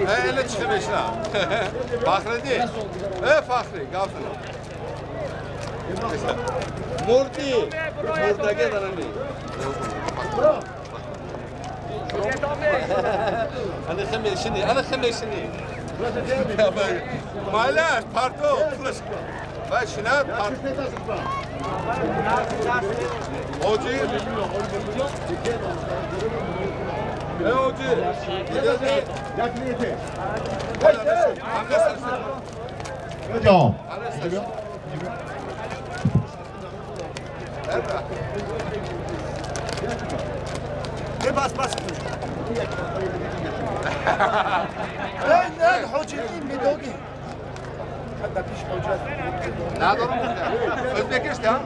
Ele çıkmışla. Fakhri değil. Fakhri, gafsana. Murti. Murdage danani. Ana khameşini, ana khameşini. Malar, pardon, flash. Başına pardon. Hoca. Hoca. Yakliyete. Hocam. Ne bas. Ben hocayım bir dogi. Hatta piş hoca. Ne doğru mu? Özbekistan.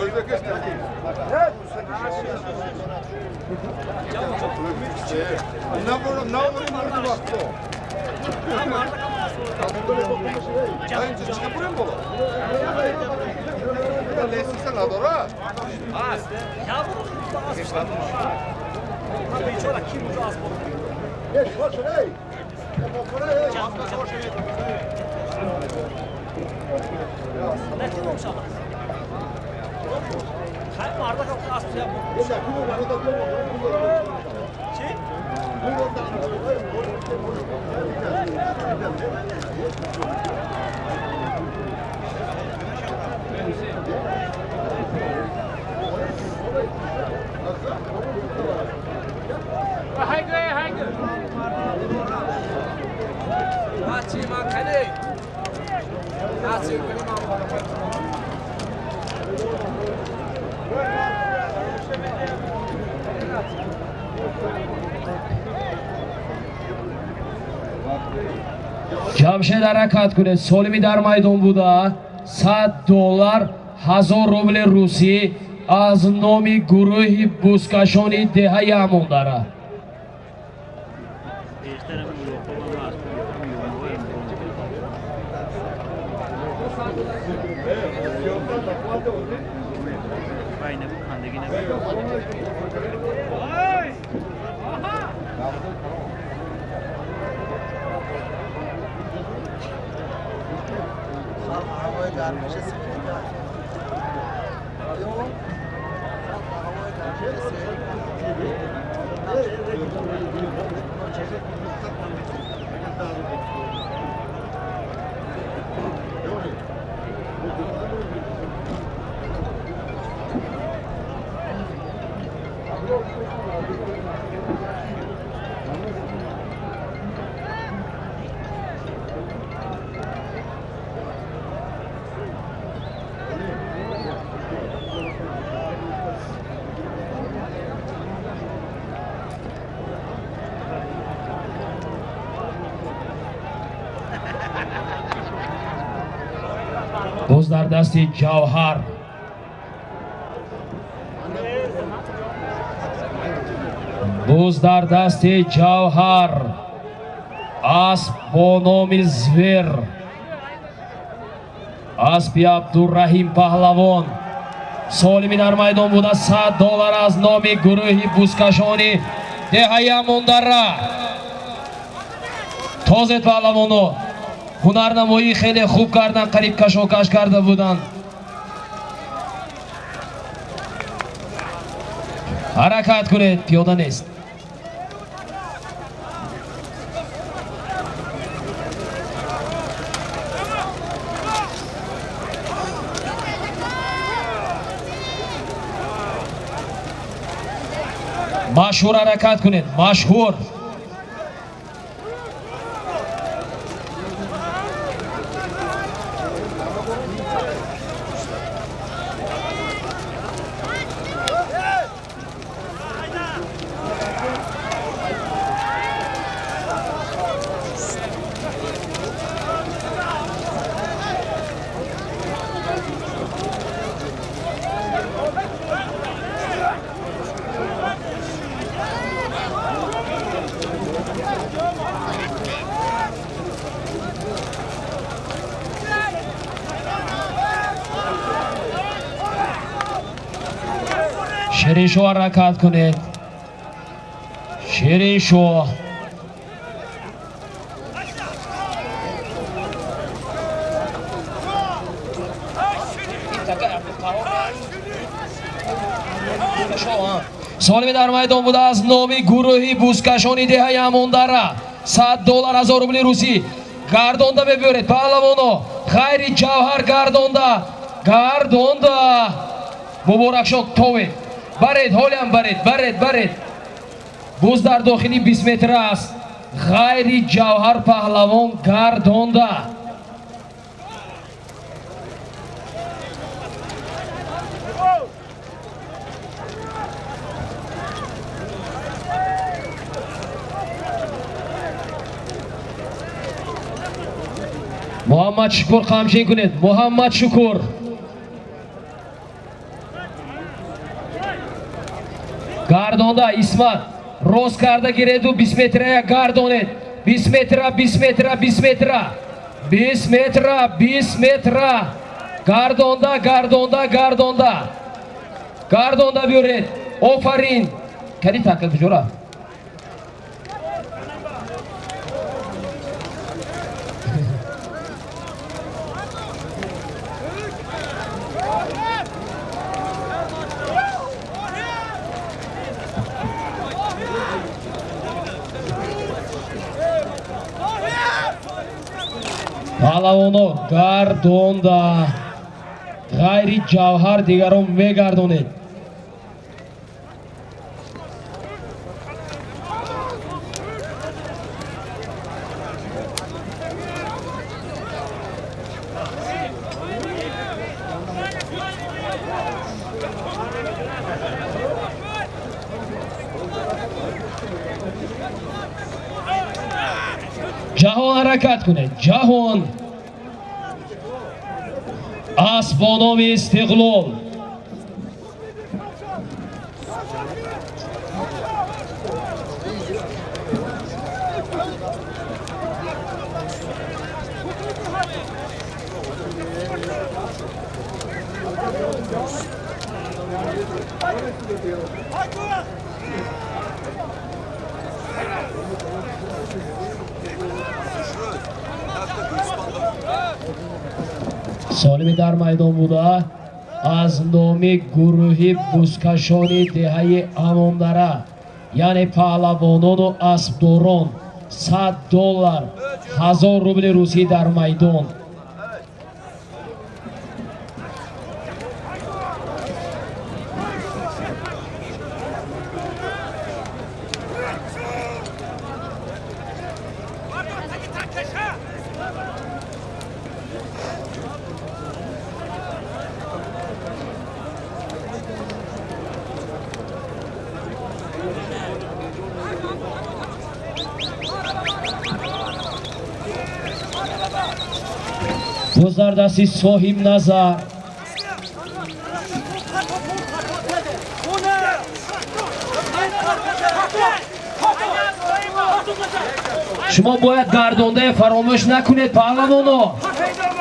Özbekistan. Ne vurdu vakti? Aynı çıkıp mı? Lesinden adora. Az. Ya Jamshed harakat kuned. Solimi dar maydon buda. $100, 1000 rubl rusi az nomi guruhi buskashoni dehai amondara. Boz dar dasti Javhar. Boz dar dasti Javhar. Asp bonomi Zver. Aspi Abdurrahim Pahlavon. Solimi dar maydon buda $100 az nomi guruhi buskashoni dehai amondara. Tozet Pahlavonu hunarnamoyi kheli khub kardan, qarib kashokash karda budan. Harakat kuned, piyoda nest. Mashhur harakat kuned, mashhur. Shirin Shoh harakat kuned. Shirin Shoh. солими дар майдон буда аз номи гурӯҳи бузкашони деҳаи амондара $100 1000 рубли русӣ гардонда бибёред паҳлавоно хайри ҷавҳар гардонда муборакшод товед баред ҳолиам баред буз дар дохили 20 метр аст хайри ҷавҳар паҳлавон гардонда Muhammad Shukur qamchin kuned. Muhammad Shukur. Gardonda Ismat. Rost karda giredu 20 metraya gardoned. 20 metra. 20 metra. Gardonda buyured. Ofarin. Kadi takil bujura. Паҳлавоно гардонда ғайри ҷавҳар дигарон мегардонед. ҷаҳон ҳаракат кунед. ҷаҳон аз бо номи Истиқлол солими дар майдон буда аз номи гурӯҳи бузкашони деҳаи амондара яъне паҳлавонону аспдорон $100 1000 рубли русӣ дар майдон. Буздар дасти соҳиб назар шумо бояд гардондае фаромӯш накунед паҳлавоно.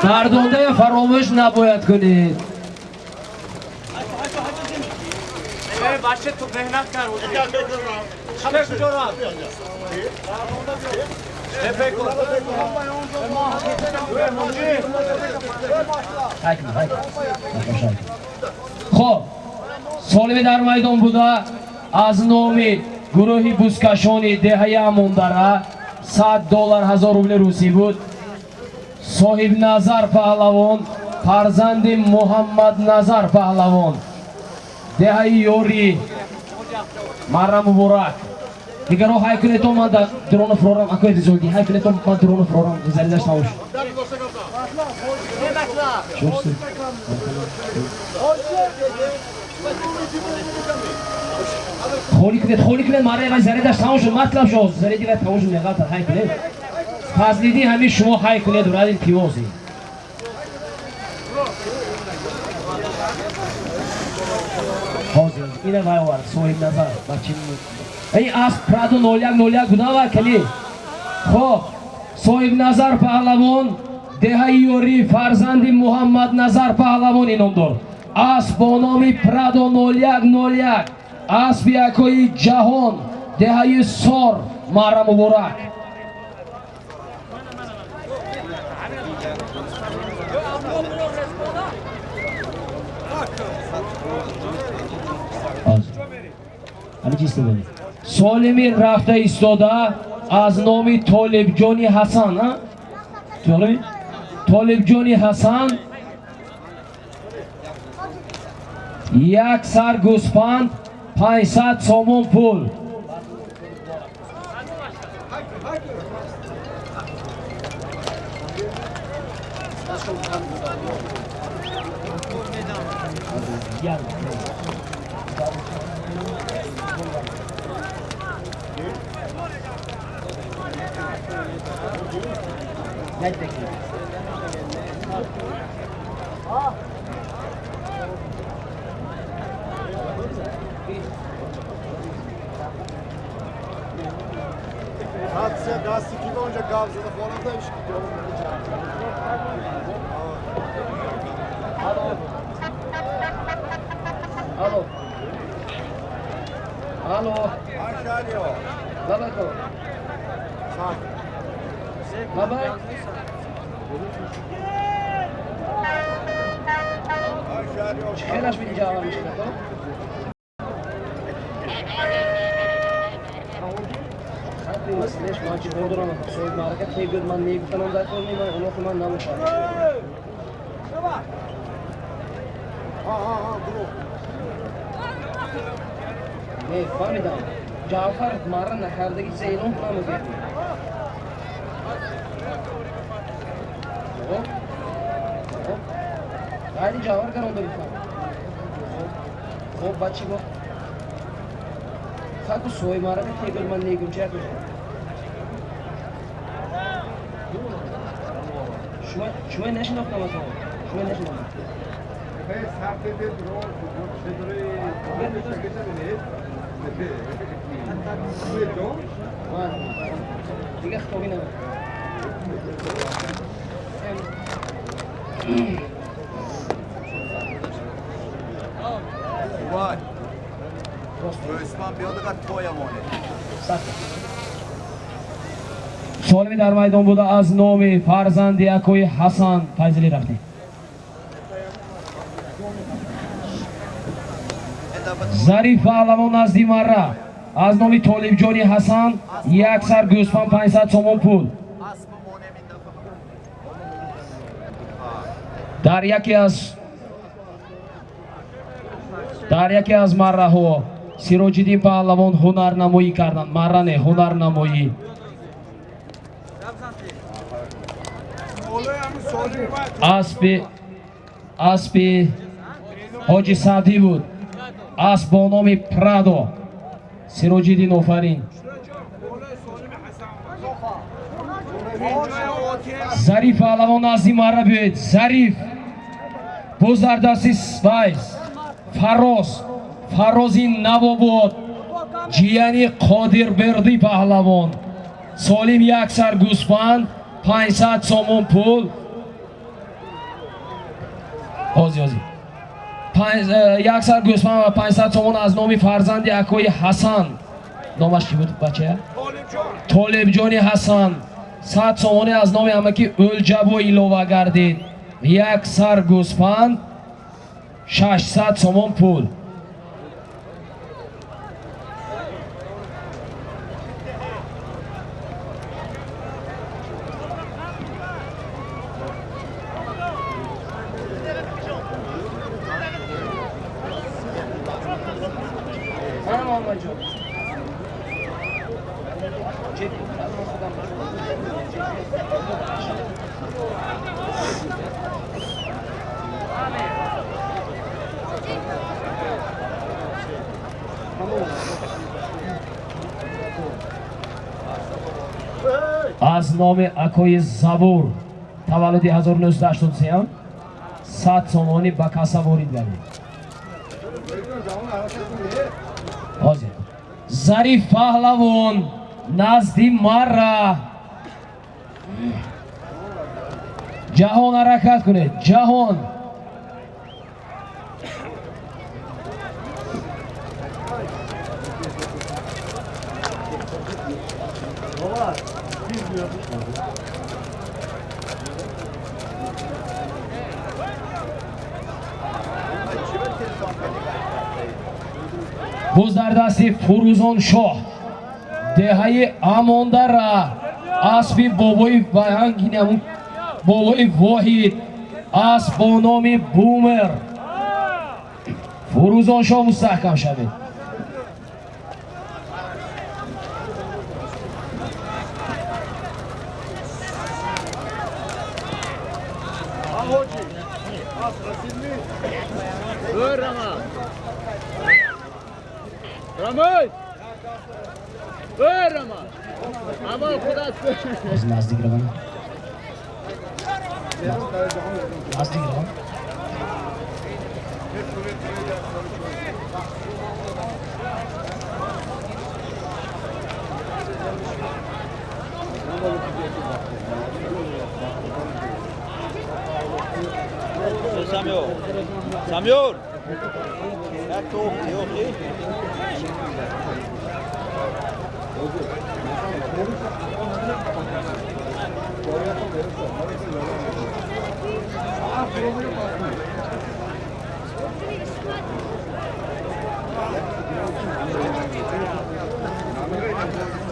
Гардондае фаромӯш набояд кунед. بچه تو مهنت کر خب солими дар майдон буда аз номи гурӯҳи бузкашони деҳаи амондара $100 1000 рубли русӣ буд. соҳиб назар паҳлавон фарзанди Муҳаммад Назар паҳлавон деҳаи ёри марра муборак. Дигаро ҳай кунедто ман дрону фурорам акои зоги ҳай кунедто ман дрону фурорам заридаш тамош. Холи кунед марра вай заридаш тамош матлаб шо зариди вай тамош меғалта ҳай кунед. Фазлиди ҳамин шумо ҳай кунед урадин тивози. Hozir ina vay var so'yib nazar bachini. Ey as Prado 01 budava kali. Xo'p, so'yib nazar pahlavon deҳаи ёри фарзанди Муҳаммад Назар паҳлавон иnomdor. As бо номи Prado 01 асби акои ҷаҳон деҳаи сор марра муборак. همه چیز دادیم. سالمی رفته ایستاده از نام طالب جانی حسن. طالب جانی حسن یک سر گوسفند 500 سوم پول. Hadise gazete gibi önce Gavza'da falan da iş gidiyor. Alo. Alo. Aşağıya. Babako. Sakin. Baba. Aşağıya. Çıkılaş bir cevabı çıkıyor. Mesleş maçı dolduramadım. Soyut hareket ne görmen neyi kullanan da koymayayım ben onu okuman da almış var. Ha bro. Ne fahmedam. Cafer marra nahardagi Zeynun namı verdi. Hop. Hop. Hadi Cafer kar onda bir fahm. Hop bachchi go. Kaku soy marra ne görmen neyi görmeyecek mi? Şuma ne işin okuma tamam. Şuma ne işin okuma. Hey sahte bir bro. Diga khobina. Vay. Osman Beyodag'at koyamone. Solimi dar maydon buda az nomi farzandi akoy Hasan Fayzli rafti. Zarif Pahlavon nazdi marra az nomi Tolib Joni Hasan یک سر گوسفند 500 سوم پول. در یکی از مره ها سیروجیدین پهلوان هنرنمایی کردند. مره نه هنرنمایی. اسب حاجی سعدی بود. اسب با نام پرادو. سیروجیدین آفرین. ظریف پهلوان از این مره بیاید. ظریف بزردستی وایس فراز این نواباد جیانی قادر بردی پهلوان سالم یک سر گوسفند 500 سوم پول. یک سر گوسفند و 500 سوم از نام فرزند اکوی حسن. نامش چی بود بچه؟ طالب جانی حسن. 100 سوم از نام امکی الجبو ایلوه گردید. یک سر گوسفند 600 سوم پول. از نام اکوی زبور تولد 1983 100 سومانی با کاسا ورید گردید. ظریف پهلوان نزدی مره جهان حرکت کنید. جهان Boz در دستی فروزان شاه دههای اماندر اسب بابای بیانگینم بابای واحد اسب با نام بومر فروزان شاه مستحکم شوید. راموز راموز اما خدا از نزدیک روان نزدیک روان Samuel ja toch heel goed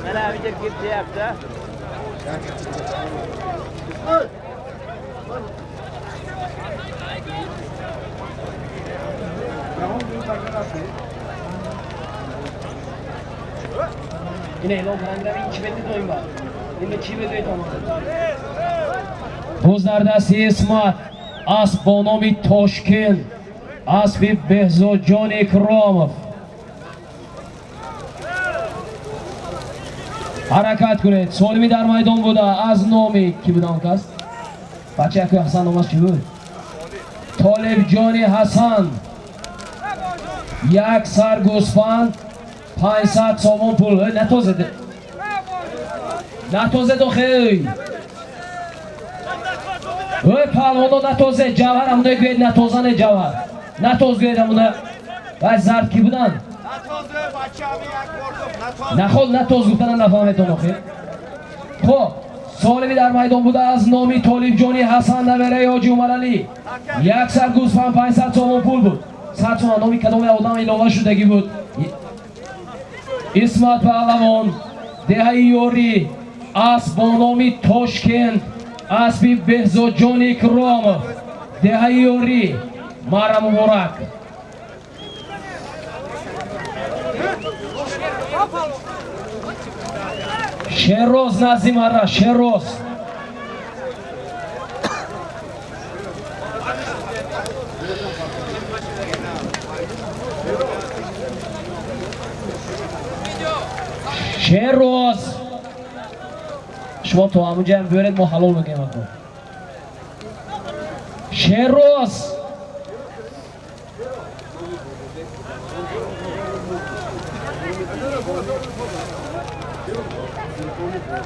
Mela bir gitti yaptı. اینه اعلام کننده این چی بدید دویم با این چی بدید تمام روز در دستی اسمت اسب با نام تاشکند اسب بهزاد جان اکرامov حرکت کنید. سالمی در میدان بوده از نامی کی بوده اون کس بچه که حسن نامش چی بود طالب جان حسن یک سر گوسفند 500 سوم پول نتازه دو خیلی پهلوانا نتازه جوهر همونه گوید نتازن جوهر نتاز گوید همونه باید زرد کی بودن نتازه بچه همه یک بردم نخواد نتاز گفتن نفهمتون آخه. خب سالمی در میدان بوده از نامی طالب جانی حسن نوره حاجی عمر علی یک سر گوسفند 500 سوم پول بود 100 تومان نامی کدام آدم اضافه شدگی بود اسمت پهلوان دهه یوری اسب با نام تاشکند اسب بهزاد جان اکرامov دهه یوری مارا مبارک. شهروز نزدیم مارا شهروز شهروز شما تو همون جمع بیارید ما حلال بگیم اکن شهروز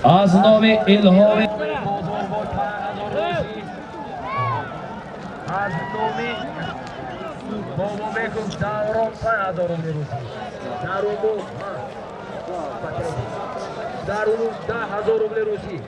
از نام الهام از نام بابا بگم دوران 5000 روزی در اون 10,000 روبل روسی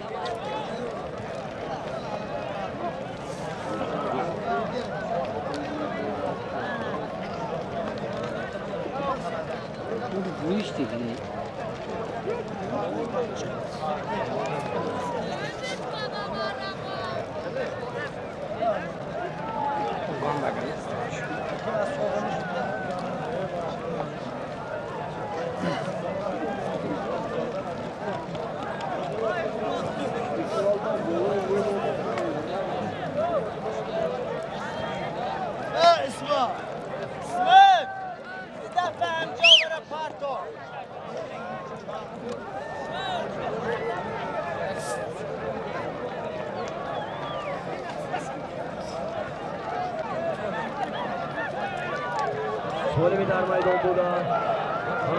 سالمی در میدان بودن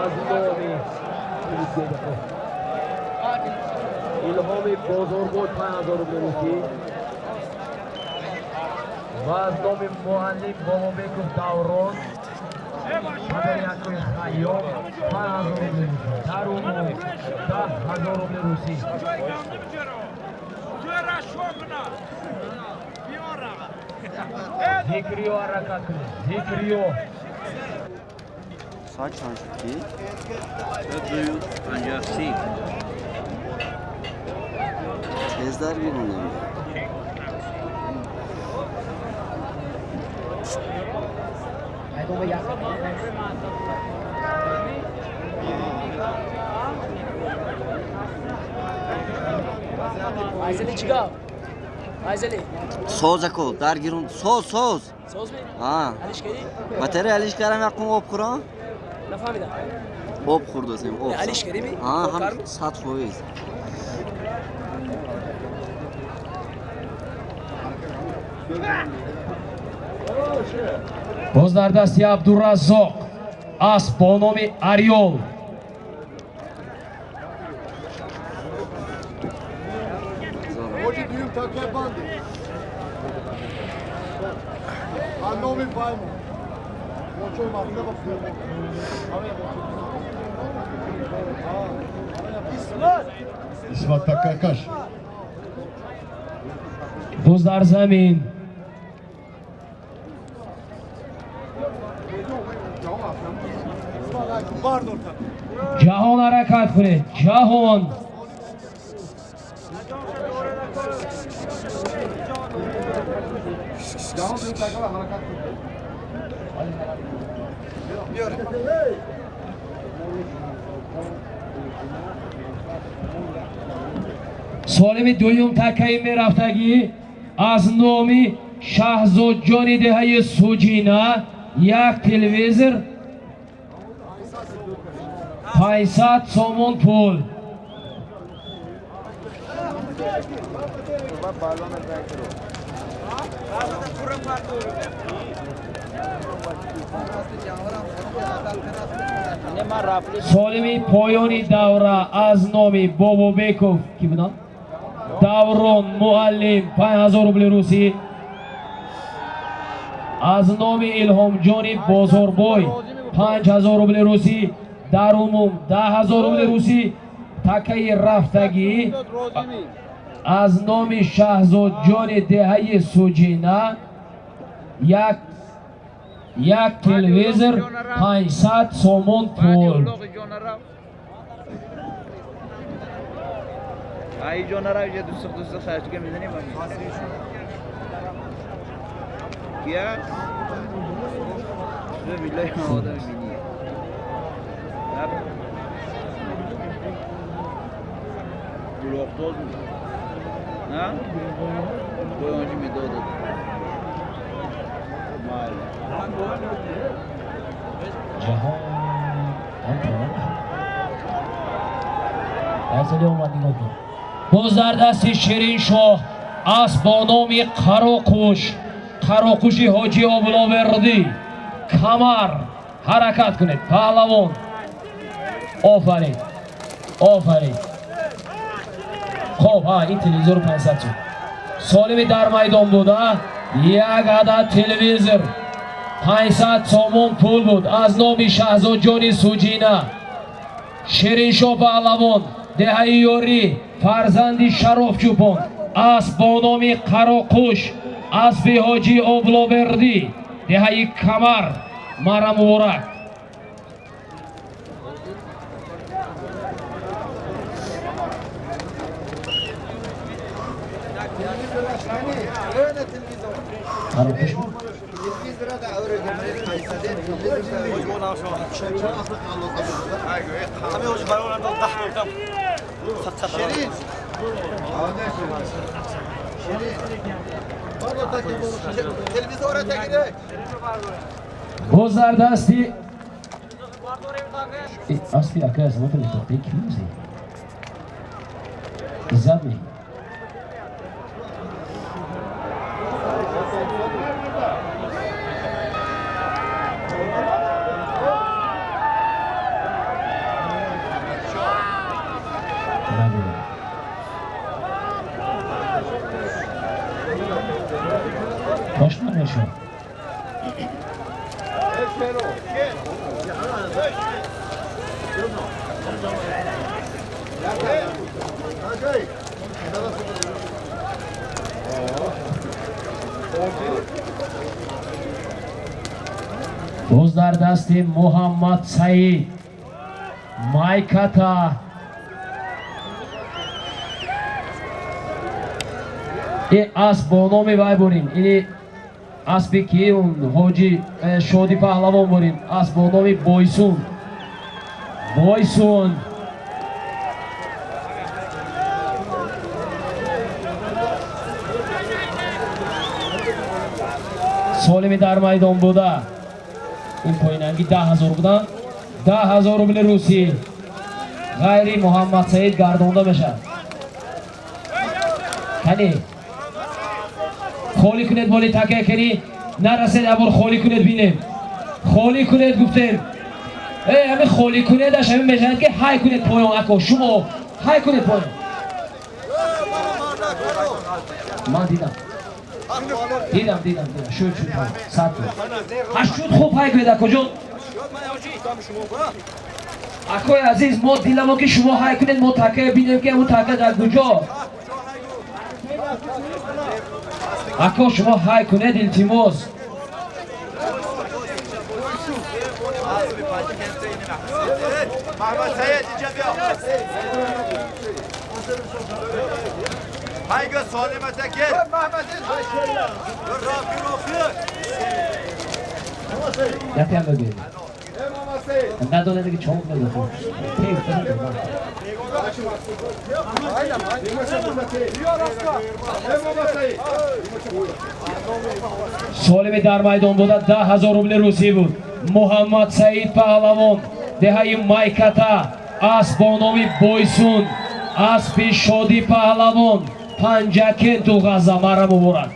از نامی الهام بزرگوار 5000 روبل و از نام معلم بابا بگم دوران مادر یکوی خیام 5000 روبل در اون 10,000 روبل روسی ذکریو حرکت کنید ذکریو Kaç hangi? Öbürü ancak şey. Tezler bir ondan. Ayseli chiqar. Ayseli. Soz ako, dargirun, soz. So'zmi? Ha. Alishkari? Material ish karamaqum o'pquron. Nafahmida. O'pqur desam, o'p. Alishkarimi? Ha, ham Qo'rqarmi? 100%. Bozlar dasti Abdurazzoq. Asp با نام اریول. Hoca düğüm takar bandı. Annomi baymo. Moçoy marka bakıyorum. İsmat. İsmat Takkarkaş. Bozlar zamin. Pardon tak. Jahon harakat kunid. Jahon. Devam düğüm takar harakat. سالم دویم تکهی میرفتگی از نامی شهزاد جان دهه سوجینا یک تلویزر 500 سومون پول سالمی پایانی دوره از نامی بابا بیکوف کی بودن؟ دوران معلم 5000 روبل روسی از نام الهام جانی بازاربای 5000 روبل روسی در عموم 10000 روبل روسی تکه رفتگی از نام شهزاد جان دهه سوجینا یک تلویزر 500 سومون پول Ay jonara je dusuk sarch ke midani man. Kya? Ve billahi adam bini. Ab. Blok toz mu? Ha? Koyuncu mi dodo? Mal. جهان اصلی اومد نگاه کن بازر دستی شیرین شاه از با نام قراقوشی حاجی آبلاوردی کمر حرکت کنید پهلوان آفرین خب ها این تلویزور 500 شد سالمی در میدان بوده یک عدد تلویزور 500 سومون پول بود از نام شهزاد جان سوجینا شیرین شاه پهلوان دهه یاری فرزندی شرف چوپان از با نام قراقوش اسب حاجی آبلاوردی دهه کمر مرا مبارک قراقوش بازر دستی اصلی اکه از موتر میتوقعی کی میزی عزت می Başına ne şu? باز در دست محمد سعید مایکاتا این اسب با نام وی برین این اسبی که اون حاجی شادی پهلوان برین اسب با نام بایسون سالمی در میدان بوده این پاییننگی 10,000 بودن 10,000 روبل روسی غیری محمد سعید گردانده میشه کنی خالی کنید بالی تکه کنی نرسید ابر خالی کنید بینیم خالی کنید گفتیم همه خالی کنیدش همه میشند که های کنید پایان اکو شما های کنید پایان من دیدم شد پایان ساعت شد خوب های کنید اکو جون اکوی عزیز ما دیلمو که شما های کنید ما تکه بینیم که اون تکه در کجا اکو شما های کنید التماس محمد سعید اینجا بیا هایگاه سالمته که محمد یکی هم بگیریم نداره دیگه چون بگیریم سالمی در میدان بوده 10,000 روبل روسی بود محمد سعید پهلوان دههای مایکاتا اسب با نام بایسون اسب شادی پهلوان پنجاکه دو غزه مرا مبارک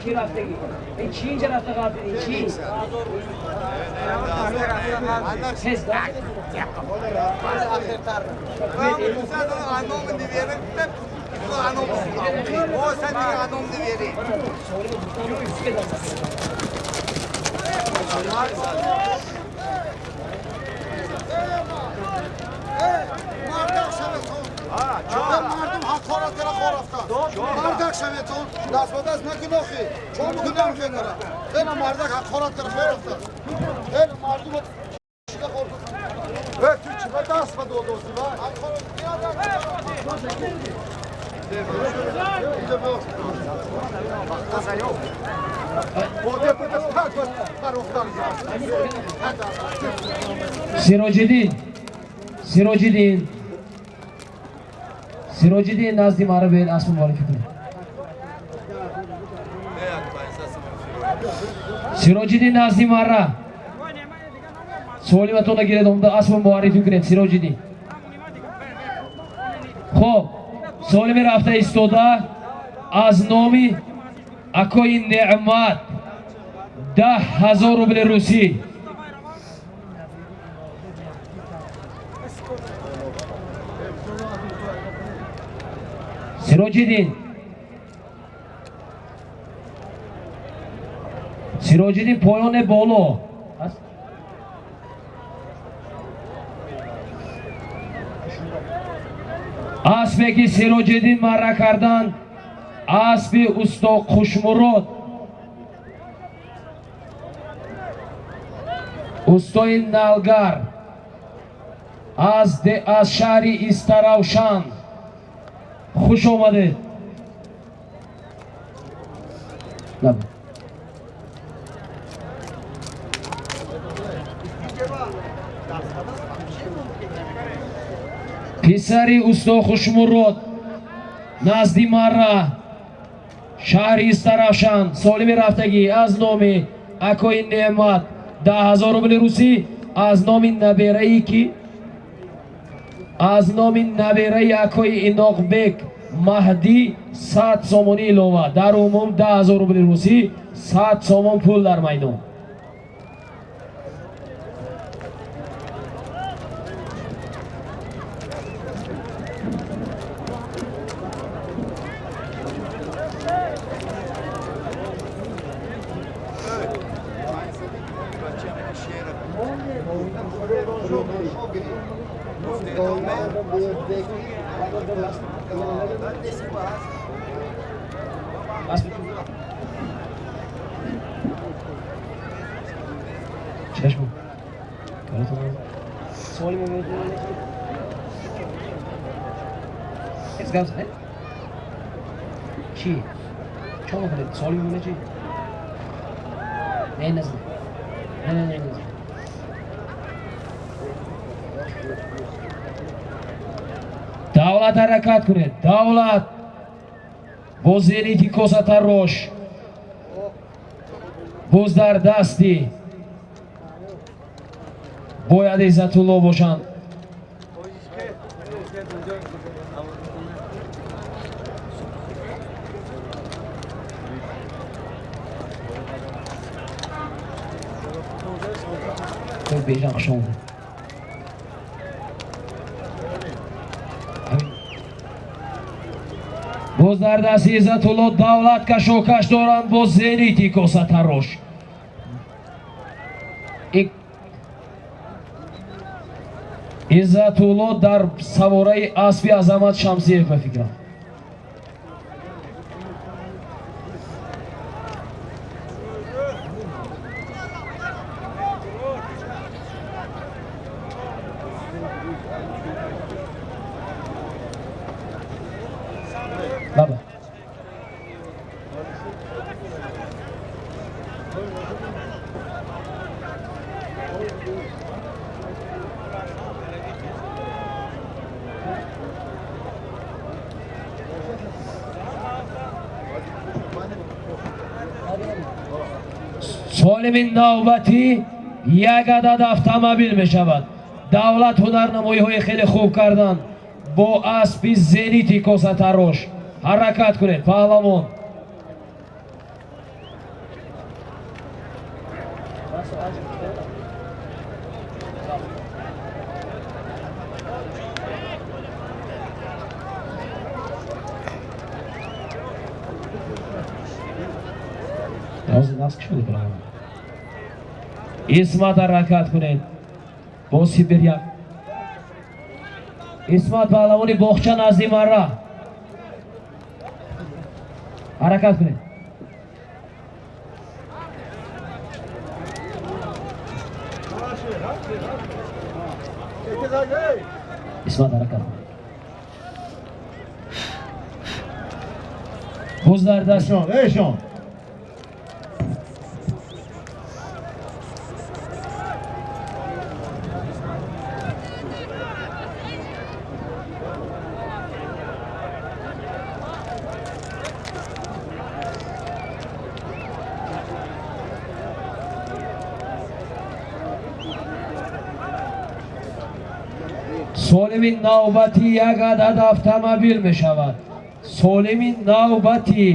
کی رفتگی؟ این چی اینجا رفته قبل این چی؟ هست مردم حقارت کرا خورفتن مردک شمیتون دست با دست نکی نخی چون بکنی نمیشه نره این مردک حقارت کرا خورفتن این مردم شده خورفتن تو چی به دست با دو دوستی با سراجدین نزدی مرا به اسم معرفی کنید سراجدین نزدی مرا سوالی متون نگیرد اومده اسم معرفی کنید سراجدین خب سوالی می رفته ایستاده از نامی اکوی نعمت 10,000 روبل روسی سراجدین پایان بالا اسبی که سراجدین مرا کردن اسب استا خوشمراد استای نلگر از شهر استراوشان خوش آمده پسری استا خوشمراد نزدی مرا شهر استراوشان سالمی رفتگی از نام акои Неъмат 10,000 рубли русӣ аз номи набераи акои Иноқбек Маҳдӣ 100 сомонӣ илова. Дар умум 10,000 рубли русӣ 100 сомон пул дар майдон. چشم کارتون سوالی مومنی از گاز نه چی چون میکنید سوالی مومنی چی نه نزد نه давлат ҳаракат кунед. Давлат бо зенити косатарош боз дар дасти бояд Иззатулло бошанд. бежан хушомад. боз дар дасти Иззатулло давлат кашокаш доранд бо зенити косатарош. Иззатулло дар савораи аспи Азамат Шамсиев бафикрам. Baba. солими навбатӣ як адад автомобил мешавад. давлат ҳунарнамоиҳои хеле хуб карданд бо аспи зенити косатарош. ҳаракат кунед паҳлавон. исмат ҳаракат кунед бо сибиряк. исмат паҳлавони боғча назди марра. ҳаракат кунед. исмат ҳаракат кунед. боз дар даст солими навбатӣ як адад автомобил мешавад. солими навбатӣ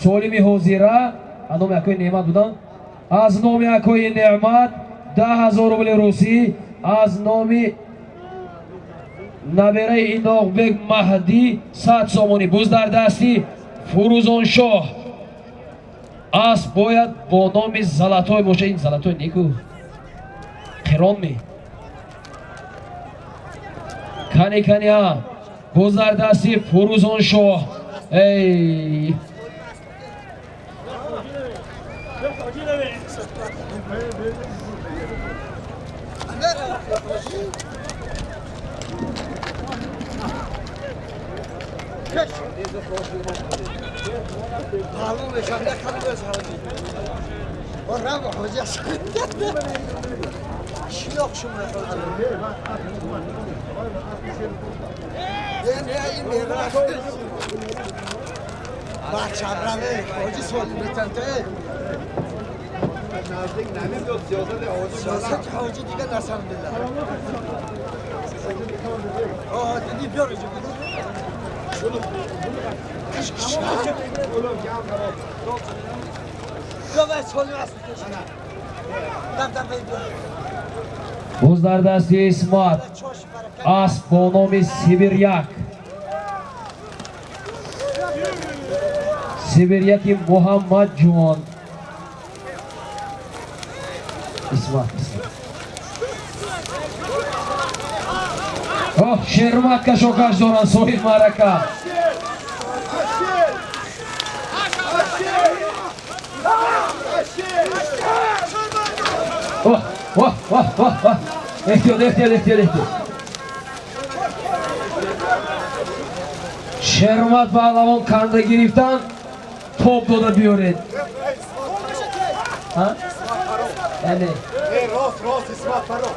солими ҳозира аз номи акои неъмат буданд. аз номи акои неъмат 10,000 рубли русӣ. аз номи набераи Иноқбек Маҳдӣ 100 сомонӣ. буз дар дасти Фурӯзоншоҳ. асп бояд бо номи Залатой боша. ин Залатой неку қиронми кани боз дар дасти Фурӯзоншоҳ. эй Bak çabrami, hoca sordu, سیاست حاجی دیگه نسل بالله دیدی بیار اینجا باز در دست اسمت اسب با نام سیبریک سیبریک محمد جوان اسمت شرمت کشاکش دارن صاحب معرکه واه احتیاط شرمت پهلوان کنده گرفتن توپ داده بیارید یعنی راست اسمت فرو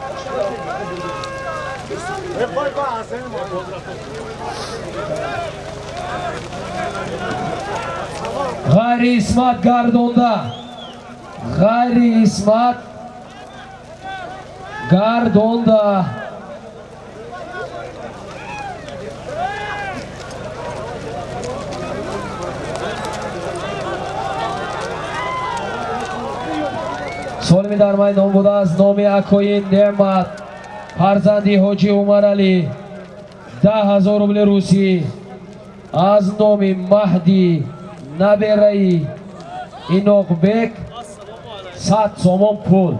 غیر اسمت گردونده غیر اسمت گردونده سالمی در میدان بوده از نام اکوین نعمت فرزندی حاجی عمر علی 10,000 روبل روسی از نام مهدی نبیره اینوق بک 100 سومون پول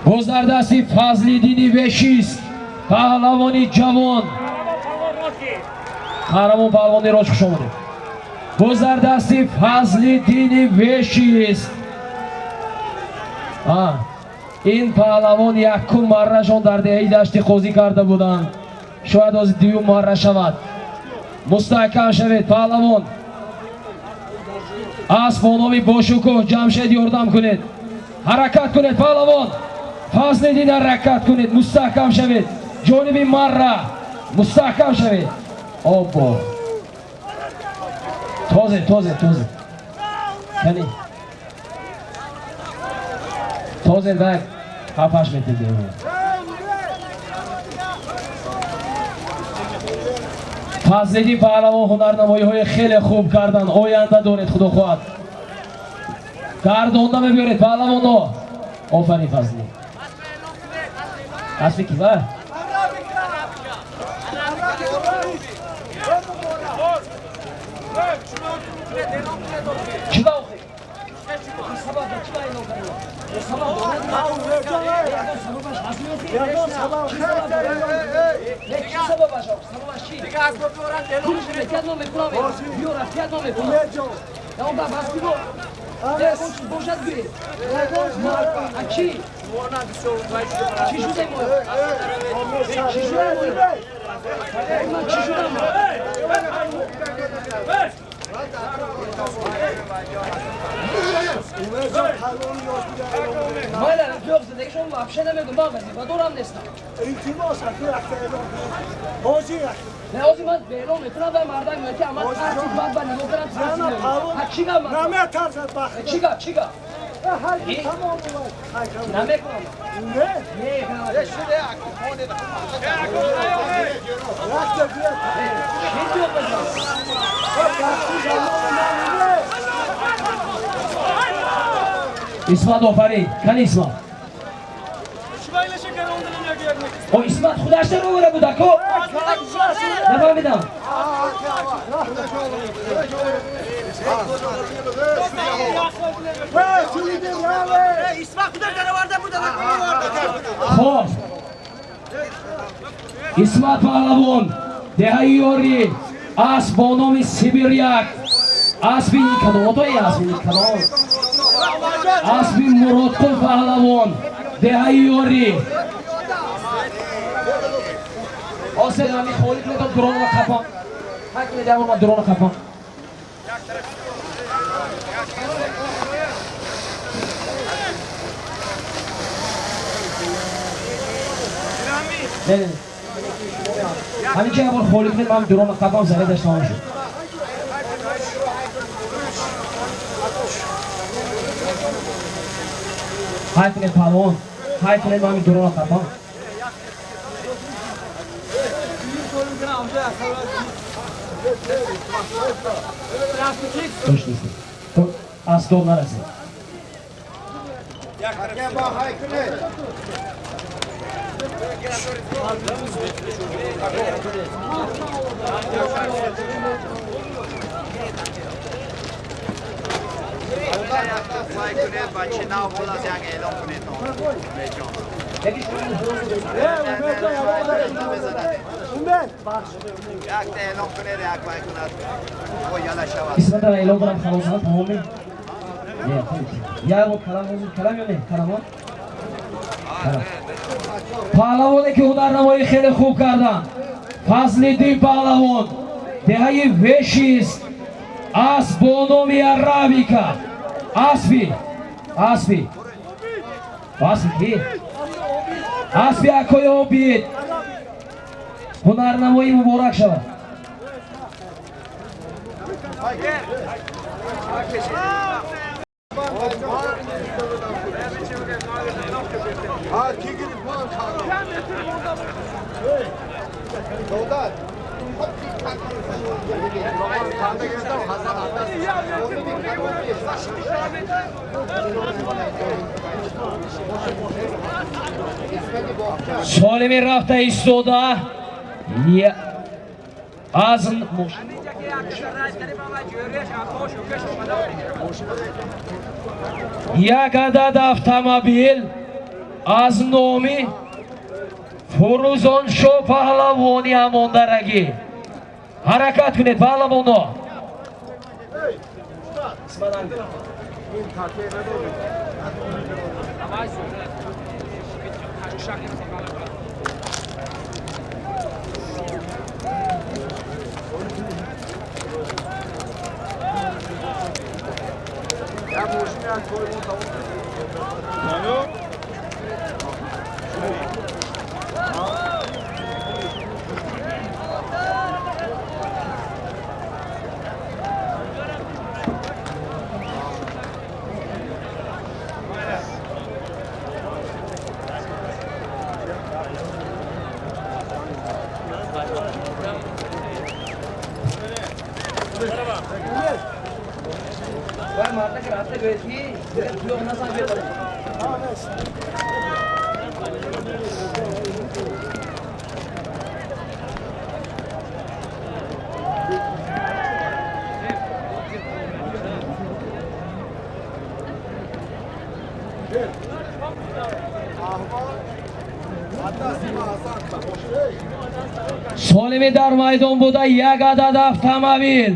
باز در دستی فضلی دینی وشیست پهلوانی جوان قهرمان پهلوانی راج خوش آمده باز در دستی فضلی دینی وشیست این پهلوان یکم مرهشان در دهه دشتی قاضی کرده بودند شاید از دیو مره شود مستحکم شوید پهلوان اسب با نام باشکوه جمشید یاردم کنید حرکت کنید پهلوان فضل دین حرکت کنید مستحکم شوید جانب مره مستحکم شوید آبا تازه کنی تازه بگ 7-8 متر دیگه فضلی پهلوان هنرنمایی های خیلی خوب کردن آینده دارید خدا خواهد گردونده میبیارید پهلوان ها آفرین فضلی دست بکی بر چی با اوخی؟ مالا نفیق زدگی شما وابشه نمیدون با وزیفه دورم نیستم نه آزی من بیرون میتونم به مردم میگه اما ترسید باید با نگاه کنم ترسید نمیدون چی گم من؟ نمیه ترسد بخیر چی گم؟ نمیکنم نه اسمت آفرین کن اسمت او اسمت خودش رو بره بوده کو نفهمیدم خب اسمت پهلوان دهه یاری اسب با نام سیبریک اسب این کنال توی اسب این کنال اسب مرادکل پهلوان دهه یاری آسد همی خالی میدم درون رو خفام حق میدم من درون رو خفام Ne ne. Hani ki bu xolikni ben drone kapam zare dashtam shu. Haytine palon. Haytine ben drone kapam. Точно. То астол нарасе. Hakem bak haykını. İsmet ara e'lon qilam xalosan tamommi. Ya bu kalam yo'q, kalamon. Pahlavondagi hunarnamoyi xeyli خوب kardam. Fazliddin Pahlavon. Dehai Veshis. Asbonomi Arabika. Asfi ki. Asfi akoy obid. Hunarnamoyi muborak shavad. Ha kigir puan kaldı. Doğudan. Solimi rafta istoda. Ya. Azın یک عدد avtomobil از نومی فروزان شو پهلوانی اماندارگی حرکت کنید پهلوانا Solimi dar maydon buda یک عدد avtomobil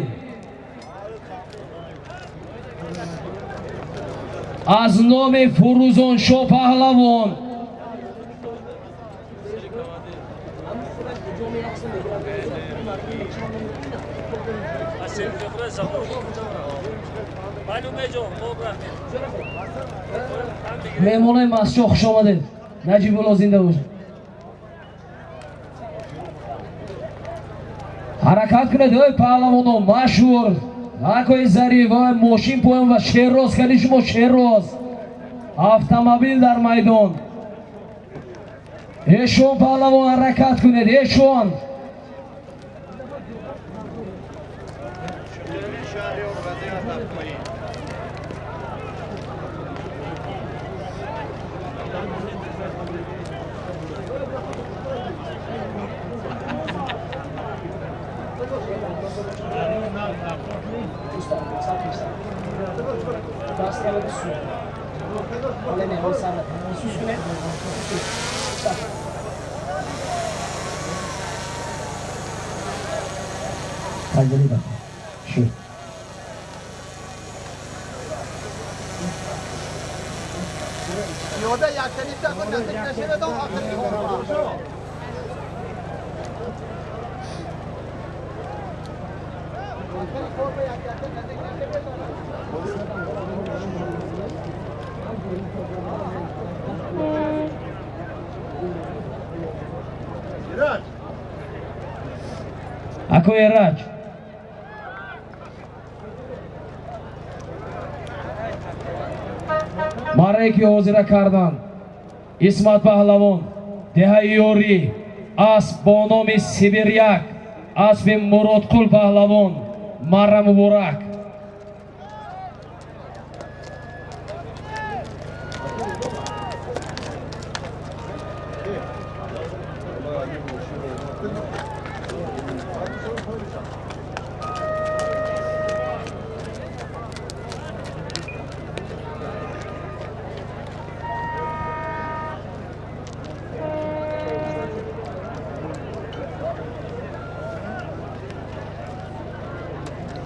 از نام فروزان شو پهلوان مهمونای مسجد خوش آمده نجیب الله زنده باشه حرکت کنید ای پهلوانو مشهور اکوی ظریف های ماشین پویم و شهروز کنید شما شهروز автомобиль در میدان ایشون پهلوان حرکت کنید ایشون Şu. Yolda yakınlıkta konuştukça şöyle de akıllı. Ako Eraj. Marra ki hozira kardan. İsmat Pahlavon. Dehayori. As bonomi Sibiryak. Asbin Murodqul Pahlavon. Marra Muborak.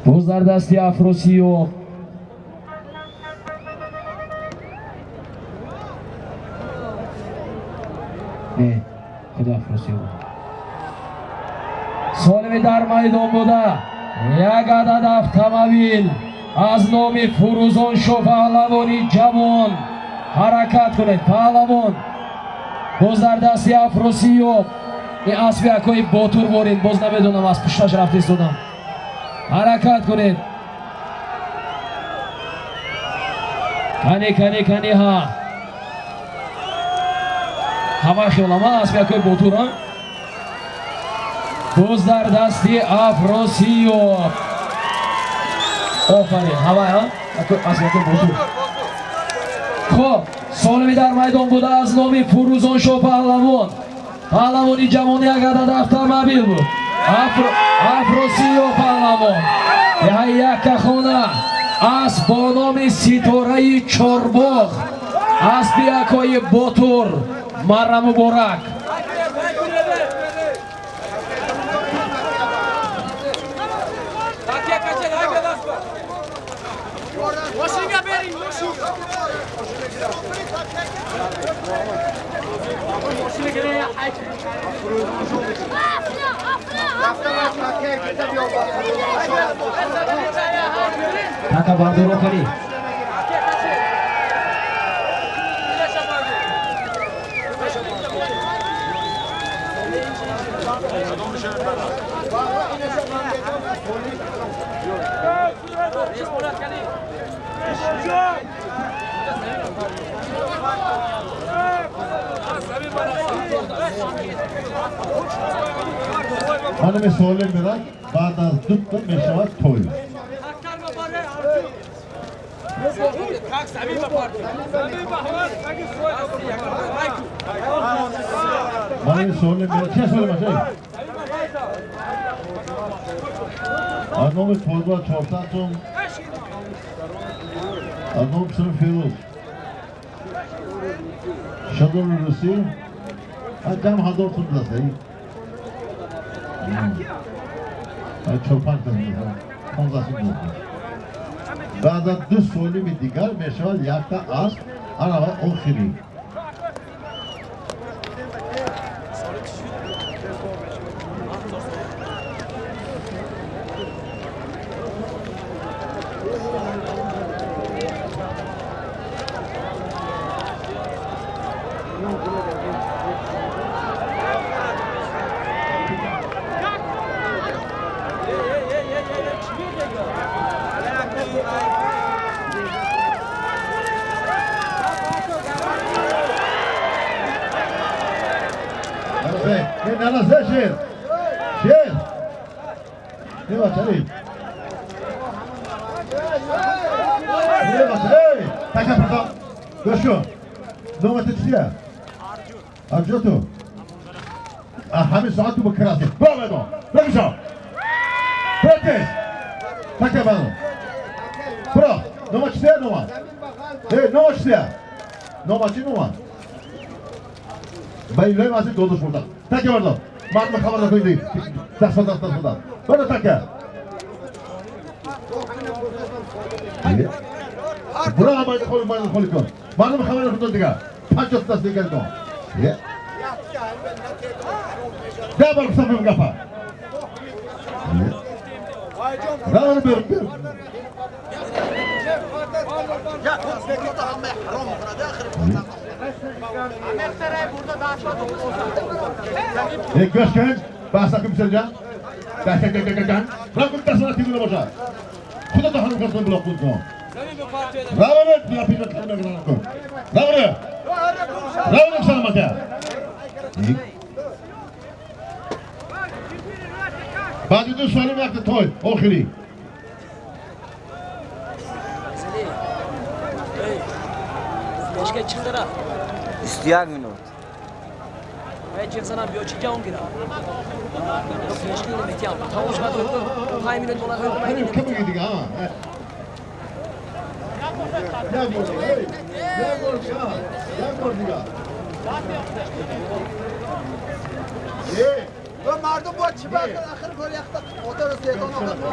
Buzlar dasti Afrosiyov. Ne? Xudo Afrosiyov. Solimi dar maydon buda. Yak adad avtomobil az nomi Furuzon Sho Pahlavoni Javon harakat kuned. Pahlavon buzlar dasti Afrosiyov. این اسبی اکوی باتور بورین باز نمیدونم از پشتش رفته ایستادم حرکت کنید کنی ها هوا خیالما اسبی اکوی باتور ها باز در دستی افراسیوب آفرین هوا ها اسبی اکوی باتور خب سالمی در میدان بوده از نامی فروزان شو پهلوان پهلوانی جوانی یک عدد автомобил بود افراسیوب پهلوان یک خانه از با نام ستاره چارباغ از بیاکای باتور مرا مبارک Taka bardoro kari. Hanım söyle merak, bazı tuttu meşavat toy. Hanım söyle merak, şey söyle şey. Hanım toyda çortatum. Hanım sınıf Firuz. Şadur Rusi. Adam hador tutla say. چوپان کنید خونزاسی بود بعد از 2 سالی دیگر میشود یک تا از علاوه آخری شیر نه بچه‌ای نه بچه‌ای تکه پرتا گوشو نومت چیه ارجو تو همین ساعت تو بکراسی بابا بگیشو پرتش تکه بانو برو نومت چیه نومت نومت چیه نومت چی نومت bayılıyor masif dolduş burada. Teke vardı. Matma kamerada koydu. Dasmadan. Böyle teke. Buraya amaydı kolikon. Bana mı kamerada koydu diga. Pançot das diga diga. Gel bak sapım kafa. Rağır bir. Ya, Go'sht keng, bahsda kimsajan. Dakkan. Rakun tasma tizini boshqa. Xudo taxalim qilsin buloq qo'ysin. Ravana, ya piyot qilib qo'y. Ravana. Ravana salomata. Ba'dida so'lim vaqti to'y, oxiriy. Beşge çıktıra. Üstüyak minut. Ben çıksana bir ölçüge on gira. Yok beşge ile metiyam. Tavuş kadar. Hay milyon dolar. Kim gidiyor ha? Ya gördük ya. و مردم با چی باید آخر گوری اختا اوتر زیدان آقا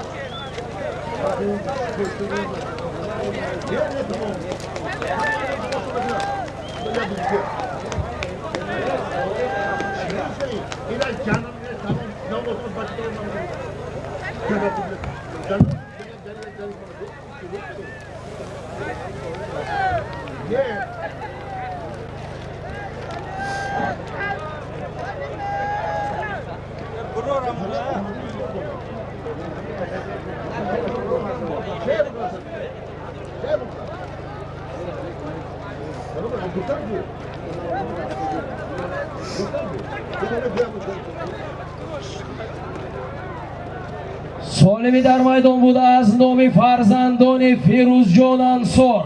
سالمی در میدان بوده از نام فرزندان فیروزجان انصار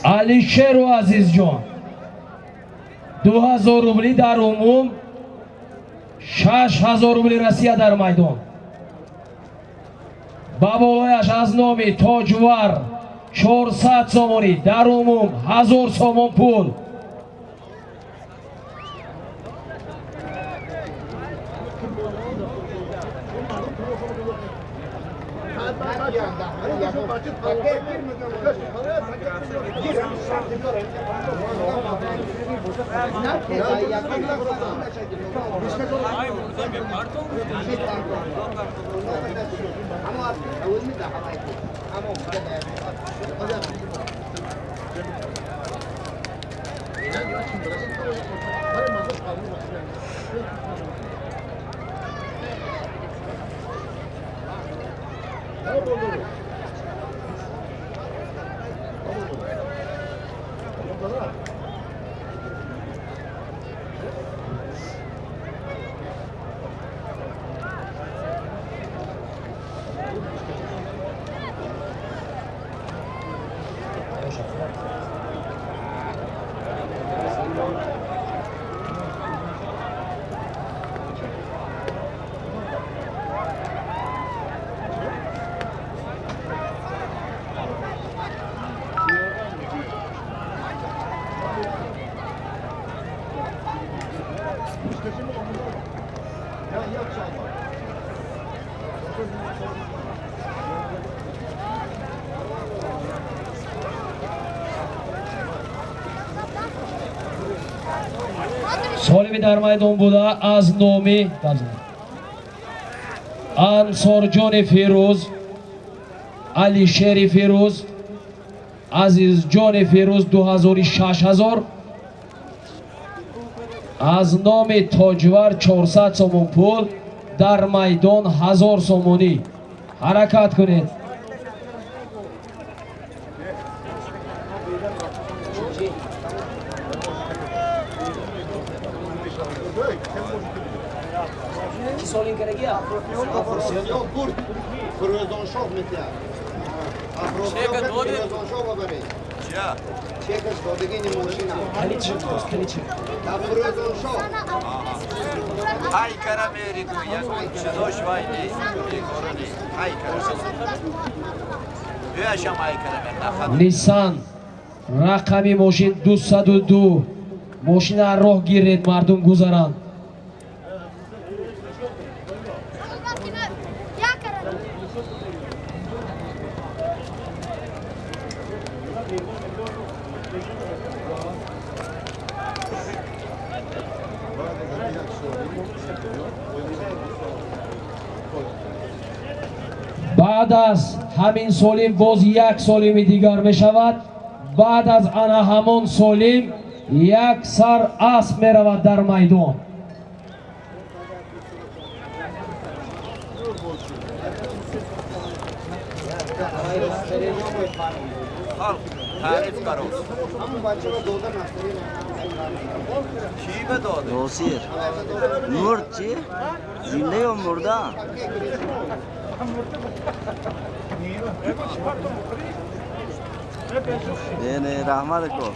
علیشیر و عزیزجان 2000 روبلی در عموم 6000 روبلی رسیه در میدان با بالایش از نام تاجور 400 سامانی در عموم 1000 سامان پول سالمی در میدان بوده از نام انصارجان فیروز علیشیر فیروز عزیزجان فیروز 2006 از نام تاجور 400 سامان پول در میدان 1000 سامانی حرکت کنید Solin keregi ya. Hay karameri du yakın çizoş vayni koroni hay karameri. Yaşam hay karameri. Nissan рақами мошин 202 мошина роҳ гиред мардум гузаранд بعد از همین سالیم باز یک سالمی دیگر می شود баъд аз ана ҳамон солим як сар асп меравад дар майдон. ناصر مرد چی؟ زنده یا مرده؟ نه رحمت کو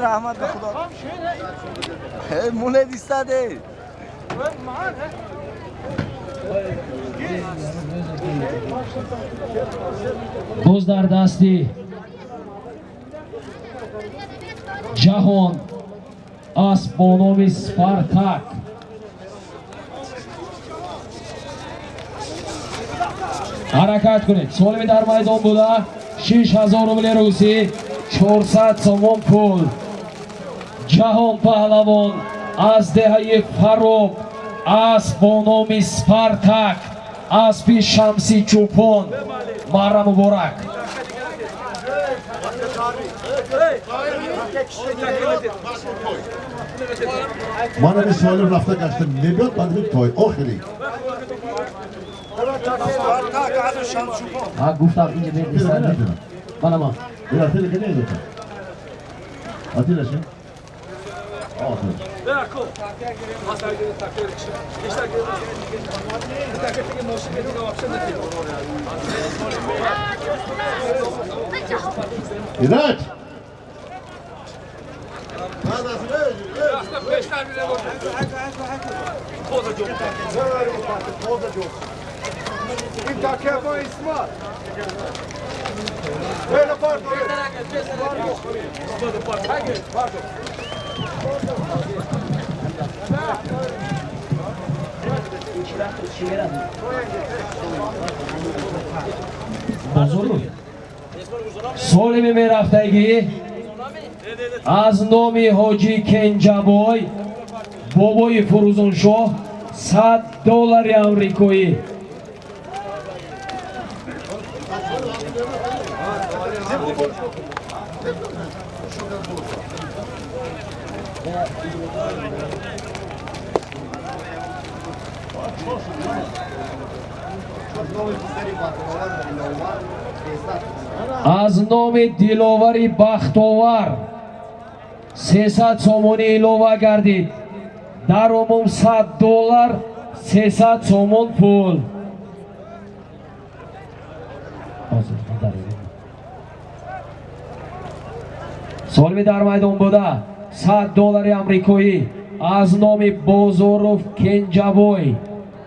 رحمت به خدا مونه دیستاده боз дар дасти ҷаҳон асп бо номи Спартак. ҳаракат кунед. солими дар майдон буда 6000 рубли русӣ, 400 сомон пул. ҷаҳон паҳлавон аз деҳаи Фароб асп бо номи Спартак, аспи Шамси Чӯпон. марра муборак. Mana bir solim rafta kaçtım. Ne diyor? Ben bir toy. Oxiri. Ha guftam ince bir Bir istedim. dakika. Bana mı? Bir atilla ki neydi o? Atilla şimdi. Aferin. İlaç. солими мерафтагӣ аз номи ҳоҷӣ Кенҷабой бобои Фурӯзоншоҳ $100 амрикоӣ. аз номи Диловари Бахтовар 300 сомонӣ илова гардид. дар умум $100, 300 сомон пул. солими дар майдон буда $100 амрикоӣ аз номи Бозоров Кенҷабой,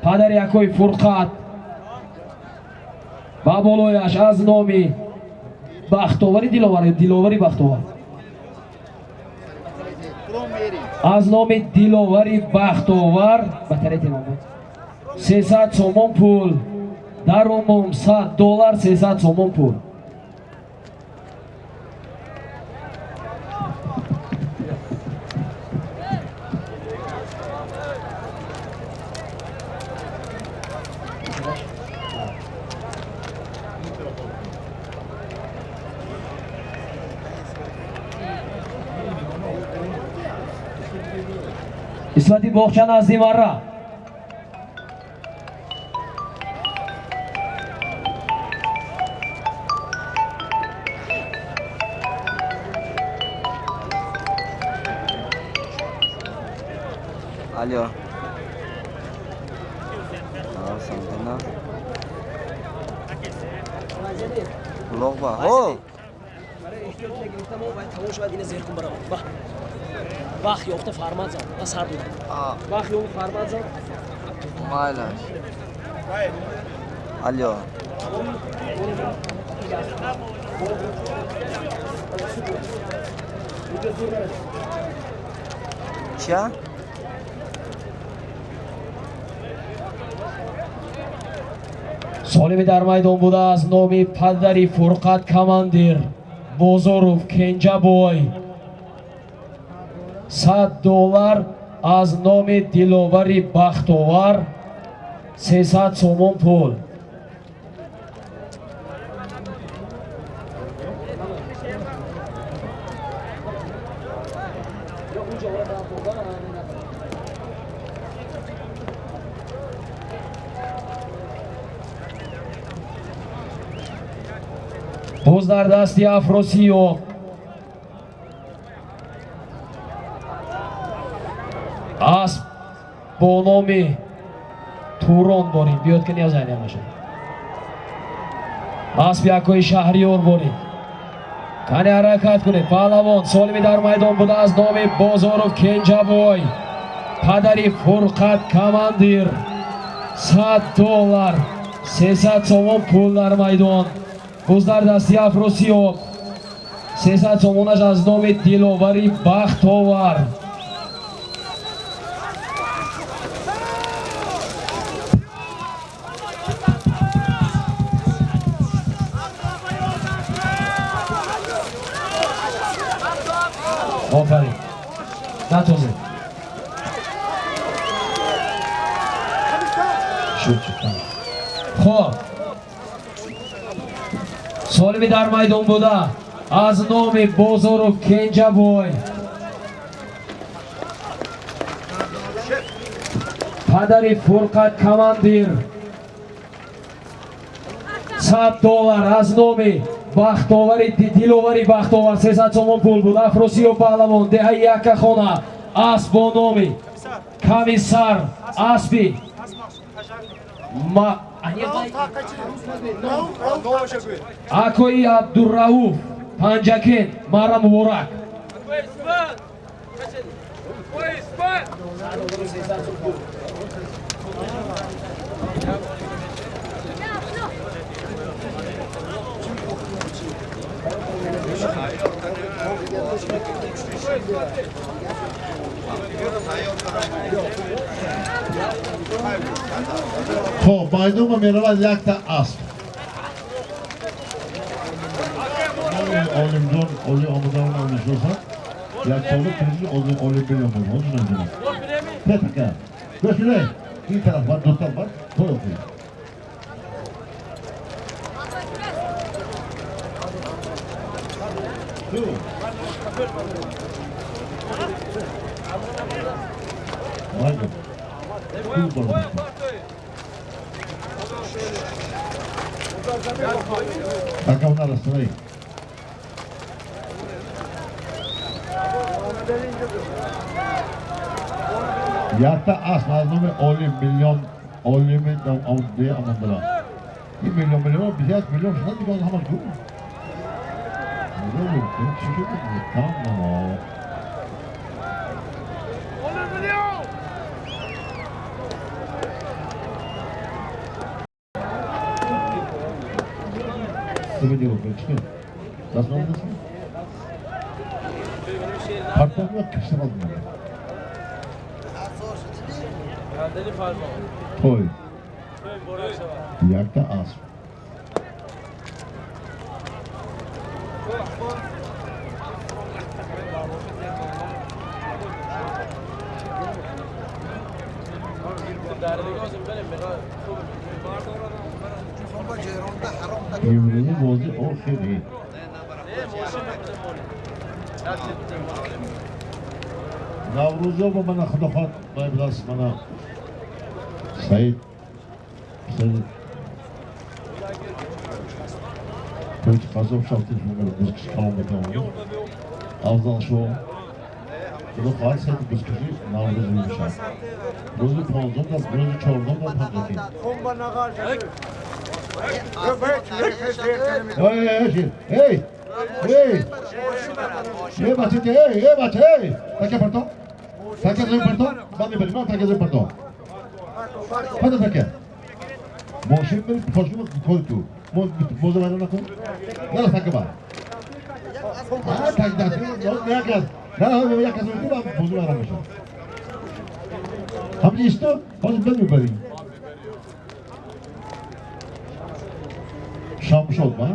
падари якои Фурқат. ба болояш аз номи Бахтовари Диловари Бахтовар, аз номи Диловари Бахтовар ба тарети номад 300 сомон пул. дар умум $100, 300 сомон пул. исмати боғча назди марра. Alo. Santana. Logba. Oh. Bak yoktu farmaz al. Nasıl sardı? Bak yok farmaz al. Mayla. Alo. Çya? солими дар майдон буда аз номи падари Фурқат командир Бозоров Кенҷабой $100, аз номи Диловари Бахтовар 300 сомон пул. اونجا ولا طرف دارن باز در دستی افراسیاب اسب با نام توران داریم. بیاد که نیاز اینه باشه. اسب یکوی شهریار باریم. کنی حرکت کنید. پهلوان سالمی در میدان بوده از نام بازارو کنجابوی. پدری فرقت کماندیر. $100 300 سوم پول در میدان. باز در دستی افراسیاب 300 سومونش از نام دلاوری بختاور. آفرین نتازه شد. خب سالمی در میدان بوده از نام بازارو کنجابوی. پدری فرقت کماندیر. $100 از نام بختاوری دلاوری بختاور 300 سوم پول بود. افراسیاب پهلوان دهه یک خانه اسب با نام کمیسر اسبی اکوی عبدالرؤوف پنجکین مرا مبارک. خب میدون میرود یک تا اسب. عالم جان علی آمدان رو میشناسد. یک ساله پیشی علی بیلیون بود. هنوز نمیدونم. پتکه. بشونه. این طرف بر دو طرف بر. تو یکی. تو. میدون. تو بالا. Acá una razón ahí. Ya está aslanımı 10 milyon 10 milyon diye amandılar. 1 milyon bir şey milyon şuna bir konu hemen kur. Ne olur? Ben şişe mi? Tamam. 10 milyon. Tabii diyor ben çıkın. Nasıl oldu? Partam yok kimse almıyor. Toy. Yakta az. Yumruğunu bozdu o şey değil. Navruz'da bu bana khudafat biraz bana Said Koyucu fazla uçaktı çünkü biz kişi kalmadı onu. Azdan şu bu da fazla Said biz kişi Navruz yumuşak. Buzu ponzum da buzu çordum da panjaki. Hey! Hey bachete, hey bache, hey! Taque parto? Taque de parto? Vamos ver, no taque de parto. Quanto taque? Moşin bir koşumu koydu. Mozu var ona koy. Nerede taque var? Ha taque da. Ne yakas? Ne yakas öldü mü? Mozu var ama. Hamdi isto, hoş ben mi bari? Şammış olma.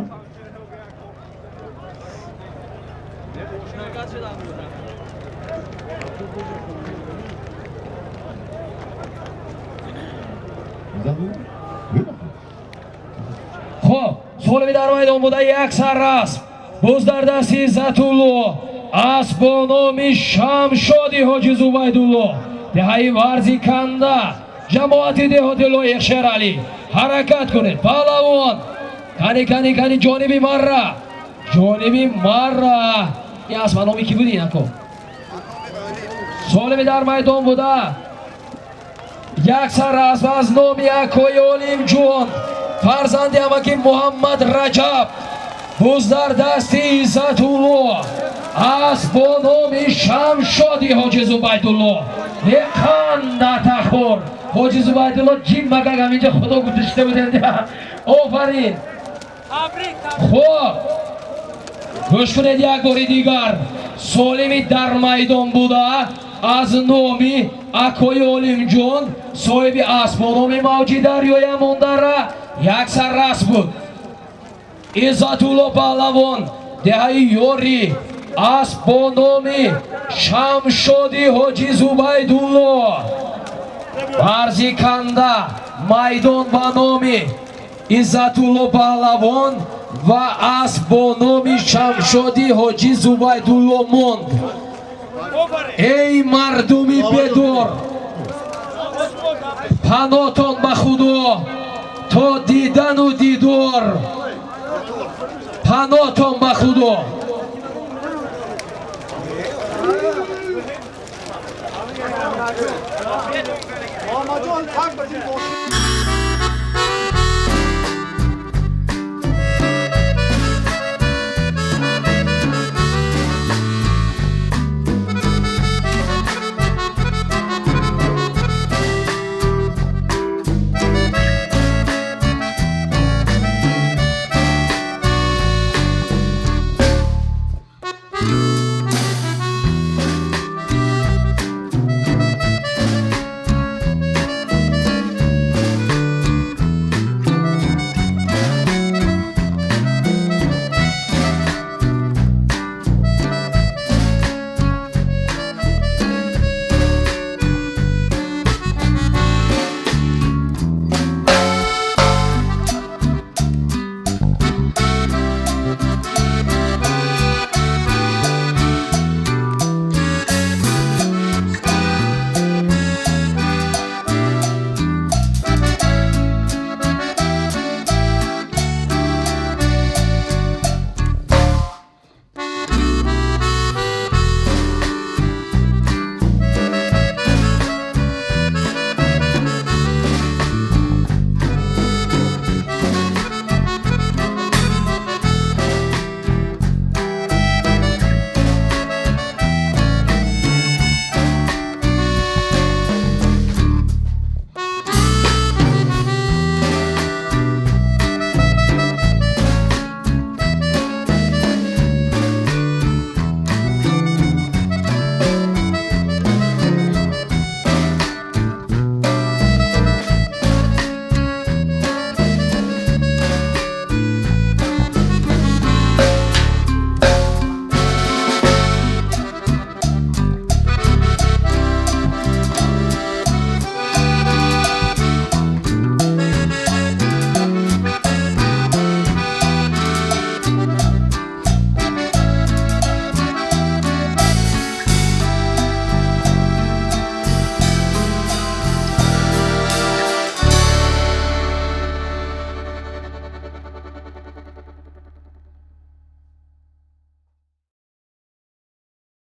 خب سالمی در میدان بوده یک سر رسم باز در دست عزتالله Asbonomi Shamshodi Hoji Zubaydullo dehai Varzikanda jamoati dehoti Loyiq Sherali harakat kunid palavon kani jonibi marra ya Asbonomi ki budi nako solimi dar maydon buda yaksar Asbonomi akoy Olimjon farzandi amaki Muhammad Rajab Buzdar dasti Izzatullo Asbonomi Shamshodi Hoji Zubaydullo Yeqanda taxbor Hoji Zubaydullo jim magagam inja xudo guzishte buden ofarin xo'p go'sh kuned yak bori digar solimi dar maydon buda az nomi akoy Olimjon sohibi Asbonomi mavji daryoya mundara yaksar ras bud Izzatullo Palavon dehai yori Asbonomi Shamshodi Hoji Zubaydullo Varzikanda maydon ba nomi Izzatullo Palavon va Asbonomi Shamshodi Hoji Zubaydullo mond ey mardumi bedor panoton ba Xudo to didanu didor panoton ba Xudo Mamajon tak bajin